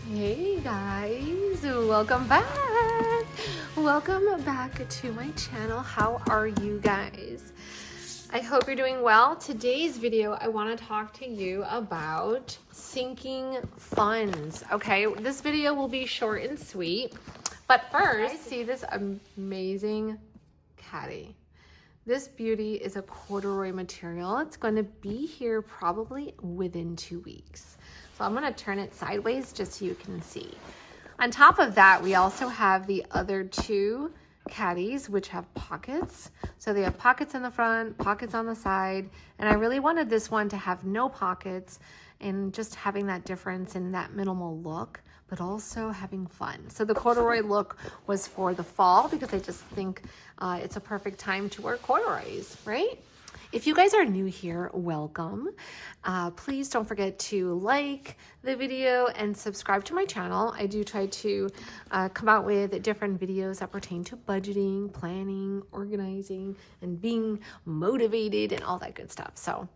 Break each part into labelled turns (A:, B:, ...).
A: Hey guys, welcome back. Welcome back to my channel. How are you guys? I hope you're doing well. Today's video, I want to talk to you about sinking funds. Okay, this video will be short and sweet, but first, see this amazing caddy. This beauty is a corduroy material. It's going to be here probably within 2 weeks. So I'm going to turn it sideways just so you can see. On top of that, we also have the other two caddies, which have pockets. So they have pockets in the front, pockets on the side. And I really wanted this one to have no pockets and just having that difference in that minimal look, but also having fun. So the corduroy look was for the fall because I just think it's a perfect time to wear corduroys, right? If you guys are new here, welcome. Please don't forget to like the video and subscribe to my channel. I do try to come out with different videos that pertain to budgeting, planning, organizing, and being motivated and all that good stuff. So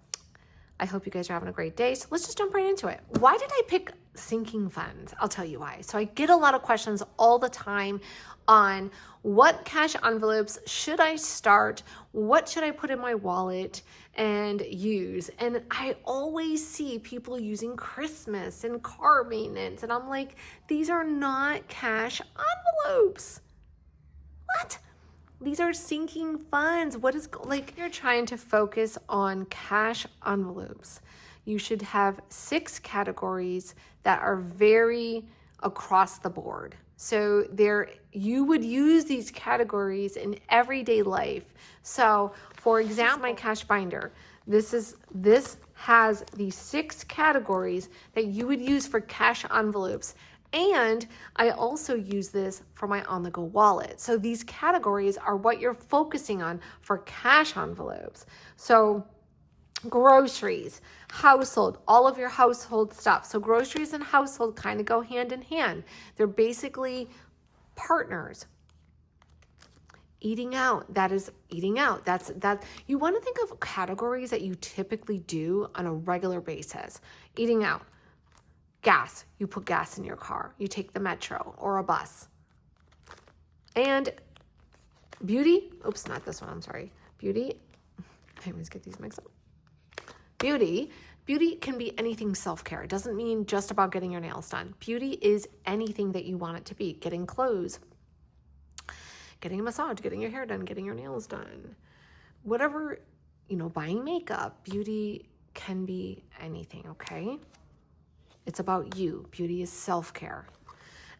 A: I hope you guys are having a great day. So let's just jump right into it. Why did I pick sinking funds? I'll tell you why. So I get a lot of questions all the time on what cash envelopes should I start? What should I put in my wallet and use? And I always see people using Christmas and car maintenance. And I'm like, these are not cash envelopes. What? These are sinking funds. What is, like, you're trying to focus on cash envelopes. You should have 6 categories that are very across the board. So you would use these categories in everyday life. So for example, my cash binder, this has these 6 categories that you would use for cash envelopes. And I also use this for my on-the-go wallet. So these categories are what you're focusing on for cash envelopes. So groceries, household, all of your household stuff. So groceries and household kind of go hand in hand. They're basically partners. Eating out, that is eating out. That you want to think of categories that you typically do on a regular basis. Eating out. Gas, you put gas in your car. You take the metro or a bus. And beauty, oops, not this one, I'm sorry. Beauty, I always get these mixed up. Beauty can be anything self-care. It doesn't mean just about getting your nails done. Beauty is anything that you want it to be. Getting clothes, getting a massage, getting your hair done, getting your nails done. Whatever, buying makeup. Beauty can be anything, okay? It's about you. Beauty is self-care.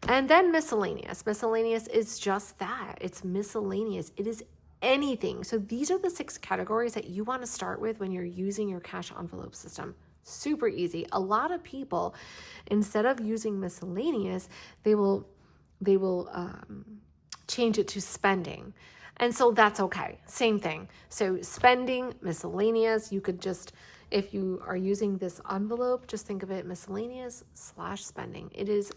A: And then miscellaneous. Miscellaneous is just that. It's miscellaneous. It is anything. So these are the 6 categories that you want to start with when you're using your cash envelope system. Super easy. A lot of people, instead of using miscellaneous, they will change it to spending. And so that's okay. Same thing. So spending, miscellaneous, you could just, if you are using this envelope, just think of it miscellaneous / spending. It is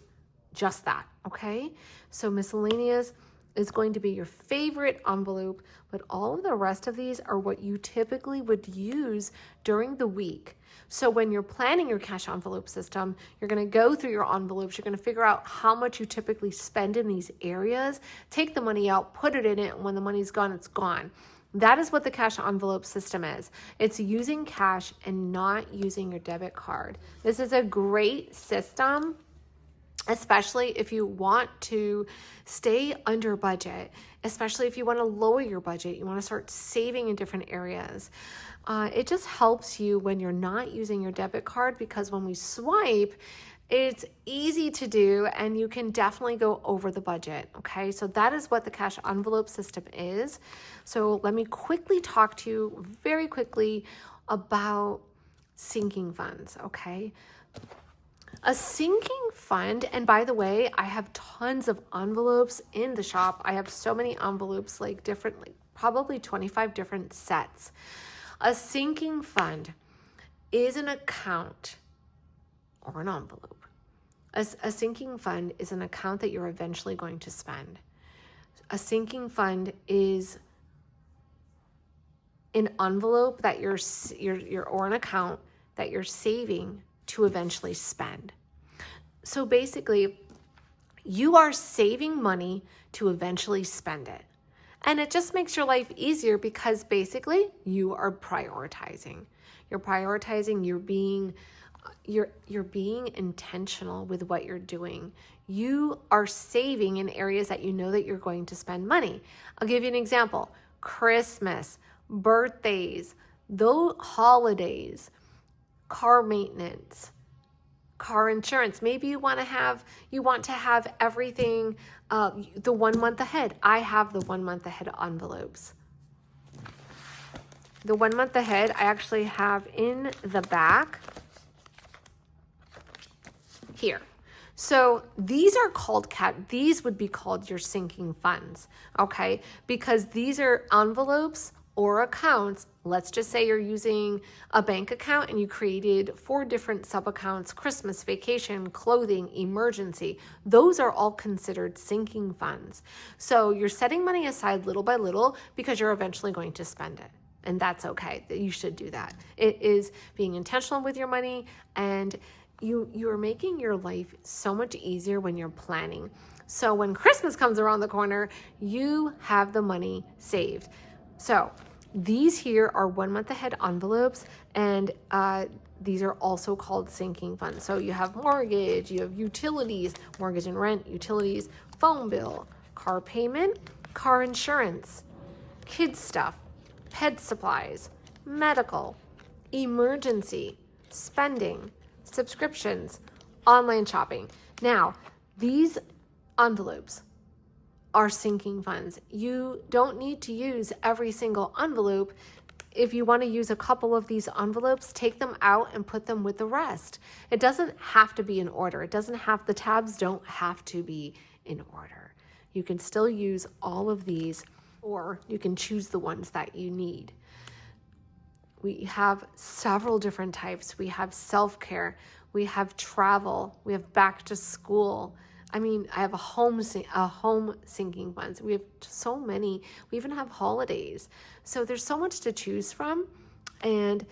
A: just that, okay? So miscellaneous is going to be your favorite envelope, but all of the rest of these are what you typically would use during the week. So when you're planning your cash envelope system, you're going to go through your envelopes. You're going to figure out how much you typically spend in these areas, take the money out, put it in it, and when the money's gone, it's gone. That is what the cash envelope system is. It's using cash and not using your debit card. This is a great system, especially if you want to stay under budget, especially if you want to lower your budget, you want to start saving in different areas. It just helps you when you're not using your debit card, because when we swipe, it's easy to do and you can definitely go over the budget, okay? So that is what the cash envelope system is. So let me quickly talk to you very quickly about sinking funds, okay? A sinking fund, and by the way, I have tons of envelopes in the shop. I have so many envelopes, probably 25 different sets. A sinking fund is an account or an envelope. A sinking fund is an account that you're eventually going to spend. A sinking fund is an envelope that you're or an account that you're saving to eventually spend. So basically, you are saving money to eventually spend it. And it just makes your life easier because basically you are prioritizing. You're prioritizing, you're being intentional with what you're doing. You are saving in areas that you know that you're going to spend money. I'll give you an example. Christmas, birthdays, those holidays, car maintenance, car insurance. Maybe you want to have everything the 1 month ahead. I have the 1 month ahead envelopes. The 1 month ahead, I actually have in the back here. So these are called these would be called your sinking funds, okay? Because these are envelopes or accounts. Let's just say you're using a bank account and you created 4 different sub-accounts: Christmas, vacation, clothing, emergency. Those are all considered sinking funds. So you're setting money aside little by little because you're eventually going to spend it. And that's okay. You should do that. It is being intentional with your money, and you are making your life so much easier when you're planning. So when Christmas comes around the corner, you have the money saved. So these here are 1 month ahead envelopes, and these are also called sinking funds. So you have mortgage, you have utilities, mortgage and rent, utilities, phone bill, car payment, car insurance, kids stuff, pet supplies, medical, emergency, spending, subscriptions, online shopping. Now, these envelopes are sinking funds. You don't need to use every single envelope. If you want to use a couple of these envelopes, take them out and put them with the rest. It doesn't have to be in order. The tabs don't have to be in order. You can still use all of these, or you can choose the ones that you need. We have several different types. We have self-care, we have travel, we have back to school. I have a home sinking funds. We have so many. We even have holidays. So there's so much to choose from. And,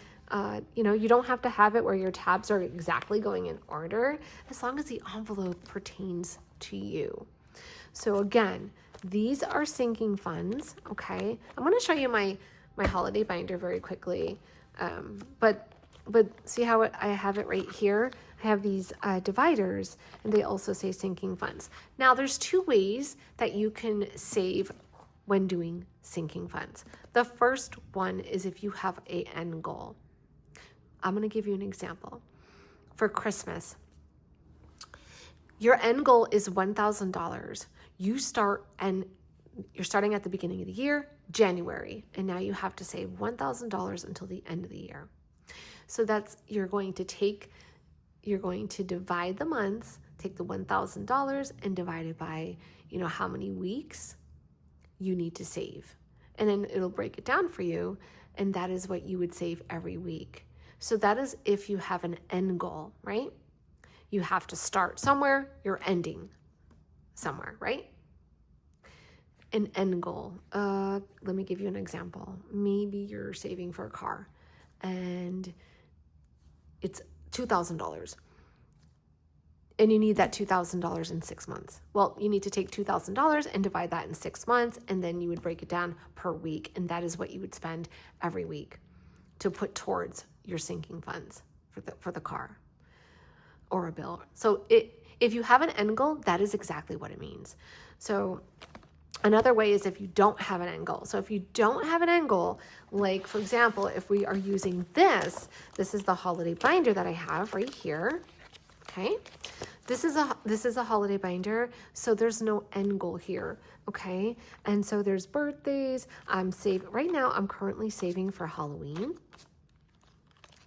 A: you don't have to have it where your tabs are exactly going in order, as long as the envelope pertains to you. So again, these are sinking funds, okay? I'm going to show you my holiday binder very quickly. But see how I have it right here? I have these dividers, and they also say sinking funds. Now, there's 2 ways that you can save when doing sinking funds. The first one is if you have an end goal. I'm going to give you an example. For Christmas, your end goal is $1,000. You're starting at the beginning of the year, January, and now you have to save $1,000 until the end of the year. So you're going to divide the months, take the $1,000 and divide it by, how many weeks you need to save. And then it'll break it down for you, and that is what you would save every week. So that is if you have an end goal, right? You have to start somewhere, you're ending somewhere, right? An end goal. Let me give you an example. Maybe you're saving for a car and it's $2,000 and you need that $2,000 in 6 months. Well, you need to take $2,000 and divide that in 6 months, and then you would break it down per week, and that is what you would spend every week to put towards your sinking funds for the car or a bill. So if you have an end goal, that is exactly what it means. So another way is if you don't have an end goal. So if you don't have an end goal, like for example, if we are using this is the holiday binder that I have right here. Okay. This is a holiday binder. So there's no end goal here. Okay. And so there's birthdays. Right now I'm currently saving for Halloween,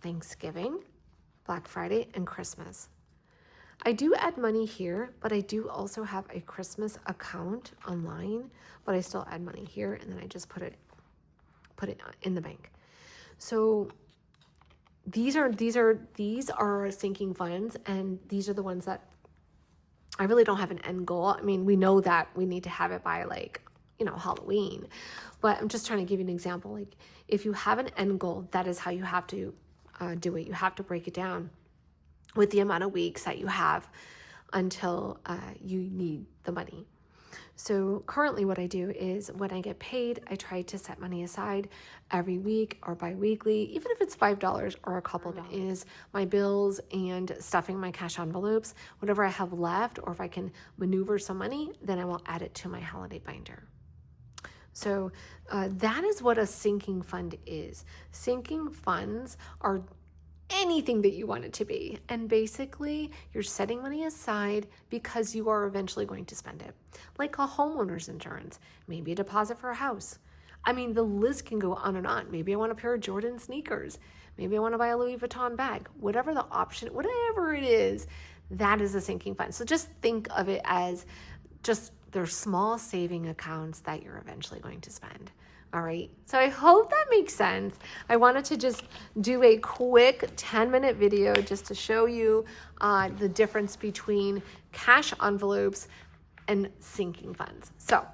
A: Thanksgiving, Black Friday, and Christmas. I do add money here, but I do also have a Christmas account online, but I still add money here, and then I just put it in the bank. So these are sinking funds, and these are the ones that I really don't have an end goal. I mean, we know that we need to have it by Halloween, but I'm just trying to give you an example. Like if you have an end goal, that is how you have to do it. You have to break it down with the amount of weeks that you have. until you need the money. So currently what I do is when I get paid, I try to set money aside every week or bi-weekly, even if it's $5 or a couple is my bills and stuffing my cash envelopes. Whatever I have left, or if I can maneuver some money, then I will add it to my holiday binder. So that is what a sinking fund is. Sinking funds are anything that you want it to be. And basically, you're setting money aside because you are eventually going to spend it. Like a homeowner's insurance, maybe a deposit for a house. I mean, the list can go on and on. Maybe I want a pair of Jordan sneakers. Maybe I want to buy a Louis Vuitton bag. Whatever the option, whatever it is, that is a sinking fund. So just think of it as just they're small saving accounts that you're eventually going to spend. All right, so I hope that makes sense. I wanted to just do a quick 10-minute video just to show you the difference between cash envelopes and sinking funds. So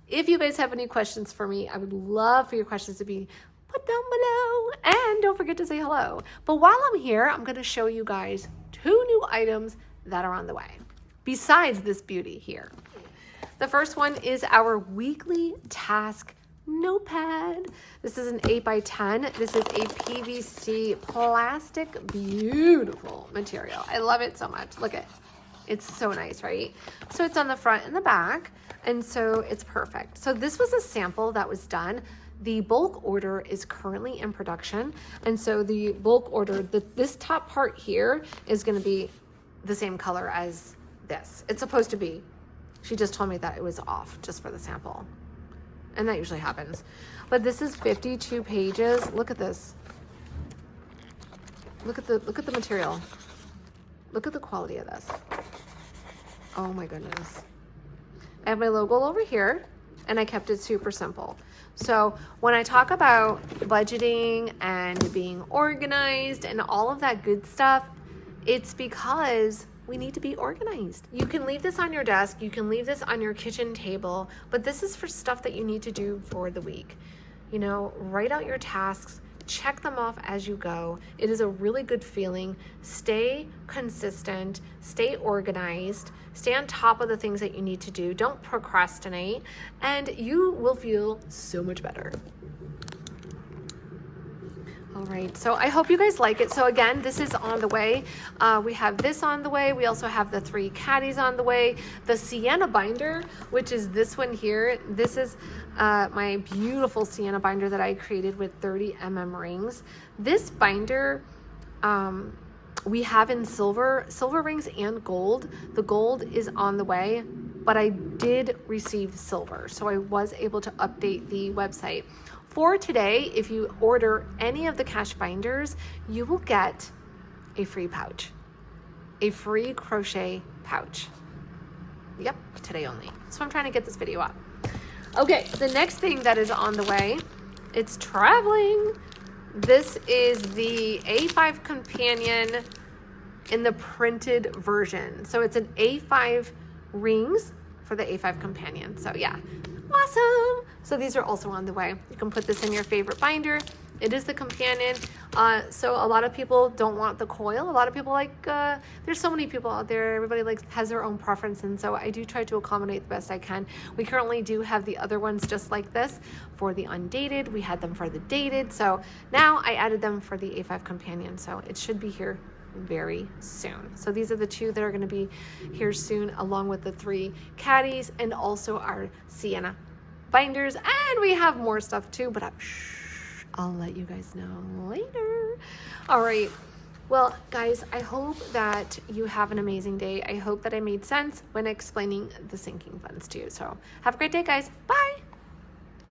A: if you guys have any questions for me, I would love for your questions to be put down below, and don't forget to say hello. But while I'm here, I'm going to show you guys 2 new items that are on the way, besides this beauty here. The first one is our weekly task notepad. This is an 8x10. This is a PVC plastic, beautiful material. I love it so much. Look at it. It's so nice, right? So it's on the front and the back, and so it's perfect. So this was a sample that was done. The bulk order is currently in production, and so the bulk order, this top part here is going to be the same color as this. It's supposed to be. She just told me that it was off just for the sample. And that usually happens. But this is 52 pages. Look at this. Look at the material. Look at the quality of this. Oh my goodness. I have my logo over here, and I kept it super simple. So when I talk about budgeting and being organized and all of that good stuff, it's because we need to be organized. You can leave this on your desk, you can leave this on your kitchen table, but this is for stuff that you need to do for the week. You know, write out your tasks, check them off as you go. It is a really good feeling. Stay consistent, stay organized, stay on top of the things that you need to do. Don't procrastinate, and you will feel so much better. All right, so I hope you guys like it. So again, this is on the way. We have this on the way. We also have the 3 caddies on the way. The Sienna binder, which is this one here. This is my beautiful Sienna binder that I created with 30mm rings. This binder, we have in silver rings and gold. The gold is on the way, but I did receive silver, so I was able to update the website. For today, if you order any of the cash binders, you will get a free pouch, a free crochet pouch. Yep, today only. So I'm trying to get this video up. Okay, the next thing that is on the way, it's traveling. This is the A5 companion in the printed version. So it's an A5 rings for the A5 companion. So yeah, awesome. So these are also on the way. You can put this in your favorite binder. It is the companion. So a lot of people don't want the coil. A lot of people like, there's so many people out there. Everybody has their own preference. And so I do try to accommodate the best I can. We currently do have the other ones just like this for the undated. We had them for the dated. So now I added them for the A5 companion. So it should be here very soon. So these are the 2 that are going to be here soon, along with the 3 caddies and also our Sienna binders. And we have more stuff too, but I'll let you guys know later. All right. Well, guys, I hope that you have an amazing day. I hope that I made sense when explaining the sinking funds to you. So have a great day, guys. Bye.